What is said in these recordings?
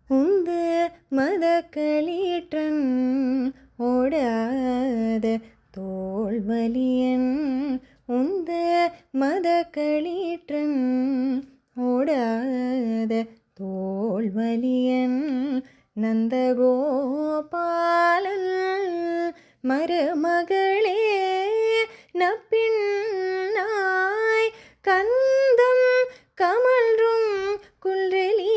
உந்து மதக்களீற்றன் ஓடாத தோல்வலியன் உந்து மதக்களீற்றன் ஓடாத தோல்வலியன் நந்தகோபாலன் மருமகளே நப்பின்னாய் கந்தம் கமழ்றும் குன்றலி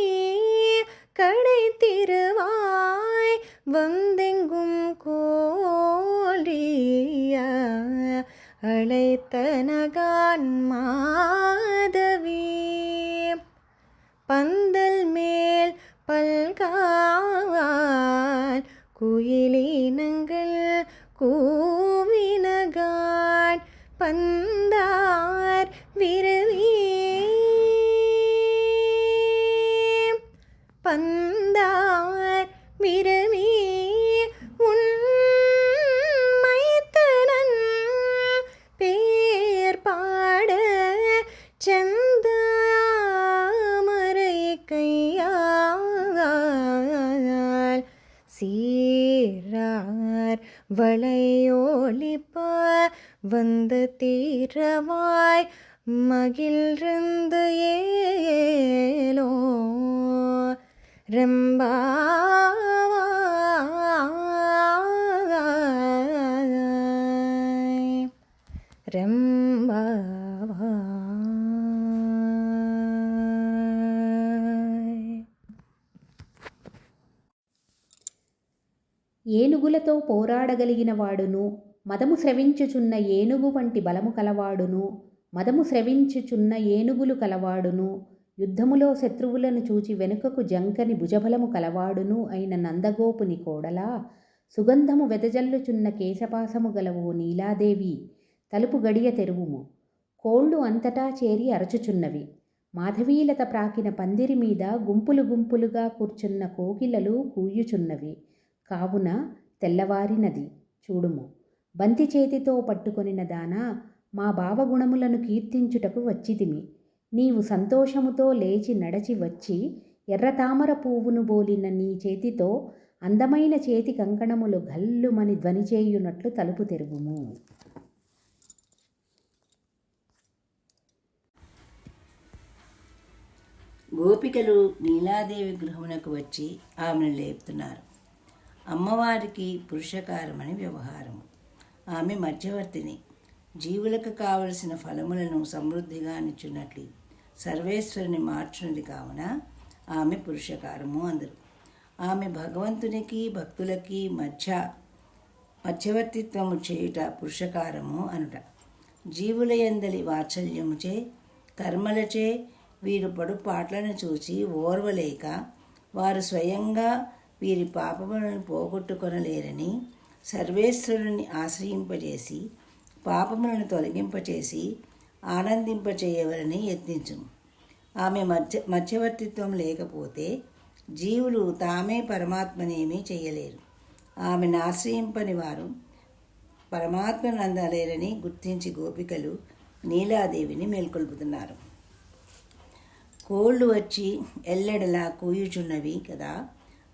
கடை திருவாய் வந்தெங்கும் கோழியா அழைத்தனகான் மாதவி பந்தல் மேல் பல்கால் குயிலினங்கள் கூவினகான் பந்தார் விரவி பந்தார் விரவி உன் மைத்தனன் பேர் பாட செந்தாமரை கையால் சீரார் வளையோலிப்ப வந்து தீரவாய் மகிழ்ந்து ஏலோ ரெம்பாவாய் ரெம்பாவாய். ఏనుగులతో పోరాడగలిగిన వాడును మదము స్రవించుచున్న ఏనుగు వంటి బలము కలవాడును మదము స్రవించుచున్న ఏనుగులు కలవాడును యుద్ధములో శత్రువులను చూచి వెనుకకు జంకని భుజబలము కలవాడును అయిన నందగోపుని కోడలా సుగంధము వెదజల్లుచున్న కేశపాసము గలవు నీలాదేవి తలుపు గడియ తెరువుము. కోళ్ళు అంతటా చేరి అరచుచున్నవి. మాధవీలత ప్రాకిన పందిరి మీద గుంపులు గుంపులుగా కూర్చున్న కోకిలలు కూయుచున్నవి. కావున తెల్లవారినది చూడుము. బంతి చేతితో పట్టుకొనిన దానా మా భావగుణములను కీర్తించుటకు వచ్చితిమి. నీవు సంతోషముతో లేచి నడచి వచ్చి ఎర్రతామర పువ్వును బోలిన నీ చేతితో అందమైన చేతి కంకణములు గల్లుమని ధ్వని చేయునట్లు తలుపు తెరువుము. గోపికలు నీలాదేవి గృహమునకు వచ్చి ఆమెను లేపుతున్నారు. అమ్మవారికి పురుషకారమని వ్యవహారము. ఆమె మధ్యవర్తిని. జీవులకు కావలసిన ఫలములను సమృద్ధిగా నిచ్చున్నట్లు సర్వేశ్వరుని మార్చున్నది కావున ఆమె పురుషకారము అందరు. ఆమె భగవంతునికి భక్తులకి మధ్యవర్తిత్వము చేయుట పురుషకారము అనుట. జీవుల యందలి వాత్సల్యముచే కర్మలచే వీరు పడు పాటలను చూసి ఓర్వలేక వారు స్వయంగా వీరి పాపములను పోగొట్టుకొనలేరని సర్వేశ్వరుని ఆశ్రయింపజేసి పాపములను తొలగింపచేసి ఆనందింపచేయవలని యత్నించును. ఆమె మధ్యవర్తిత్వం లేకపోతే జీవులు తామే పరమాత్మనేమీ చేయలేరు. ఆమెను ఆశ్రయింపని వారు పరమాత్మను అందలేరని గుర్తించి గోపికలు నీలాదేవిని మేల్కొల్పుతున్నారు. కోళ్ళు వచ్చి ఎల్లెడలా కూయుచున్నవి కదా,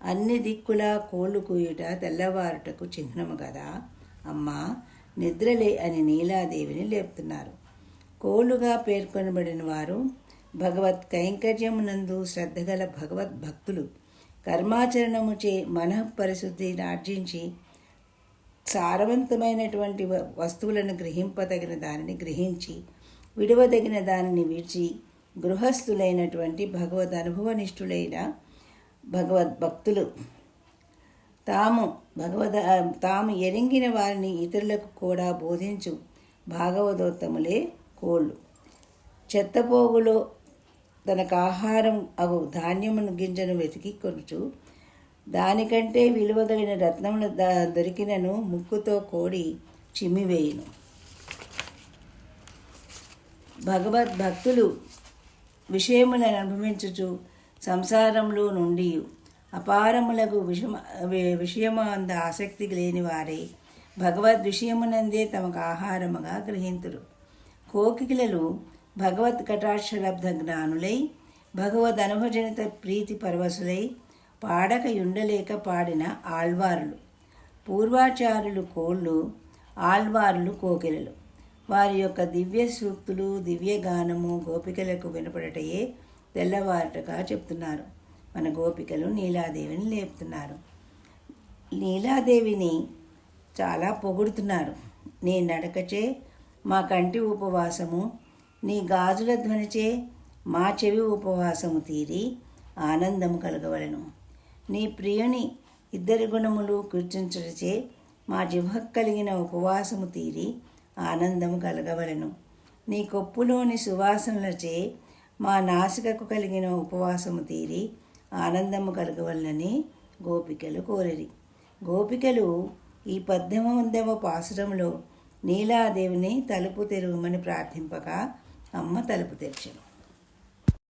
అన్ని దిక్కులా కోళ్ళు కూయుట తెల్లవారుటకు చిహ్నము కదా అమ్మా, నిద్రలే అని నీలాదేవిని లేపుతున్నారు. కోళ్ళుగా పేర్కొనబడిన వారు భగవత్ కైంకర్యమునందు శ్రద్ధగల భగవద్భక్తులు. కర్మాచరణముచే మనఃపరిశుద్ధిని ఆర్జించి సారవంతమైనటువంటి వస్తువులను గ్రహింపదగిన దానిని గ్రహించి విడవదగిన దానిని విడిచి గృహస్థులైనటువంటి భగవద్ అనుభవనిష్ఠులైన భగవద్భక్తులు. తాము ఎరింగిన వారిని ఇతరులకు కూడా బోధించు భాగవతోత్తములే కోళ్ళు. చెత్తపోగులో తనకు ఆహారం అగు ధాన్యమును గింజను వెతికి కొనుచు దానికంటే విలువగలిగిన రత్నములు దొరికినను ముక్కుతో కోడి చిమ్మివేయును. భగవద్భక్తులు విషయములను అనుభవించుచు సంసారంలో నుండి అపారములకు విషయమంద ఆసక్తి లేని వారే భగవద్ విషయమునందే తమకు ఆహారముగా గ్రహింతురు. కోకిలలు భగవత్ కటాక్షలబ్ధ జ్ఞానులై భగవద్ అనుభజనిత ప్రీతి పరవశులై పాడక యుండలేక పాడిన ఆళ్వారులు. పూర్వాచారులు కోళ్ళు, ఆళ్వారులు కోకిలలు. వారి యొక్క దివ్య సూక్తులు, దివ్య గానము గోపికలకు వినపడటయే తెల్లవారటగా చెప్తున్నారు. మన గోపికలు నీలాదేవిని లేపుతున్నారు. నీలాదేవిని చాలా పొగుడుతున్నారు. నీ నడకచే మా కంటి ఉపవాసము, నీ గాజుల ధ్వనిచే మా చెవి ఉపవాసము తీరి ఆనందము కలగవలను. నీ ప్రియుని ఇద్దరి గుణములు కీర్తించుటచే మా జిహ్వ కలిగిన ఉపవాసము తీరి ఆనందము కలగవలను. నీ కొప్పులోని సువాసనలచే మా నాసికకు కలిగిన ఉపవాసము తీరి ఆనందము కలగవలనని గోపికలు కోరిరి. గోపికలు ఈ 18వ పాసురంలో నీలాదేవిని తలుపు తెరువమని ప్రార్థింపగా అమ్మ తలుపు తెరిచెను.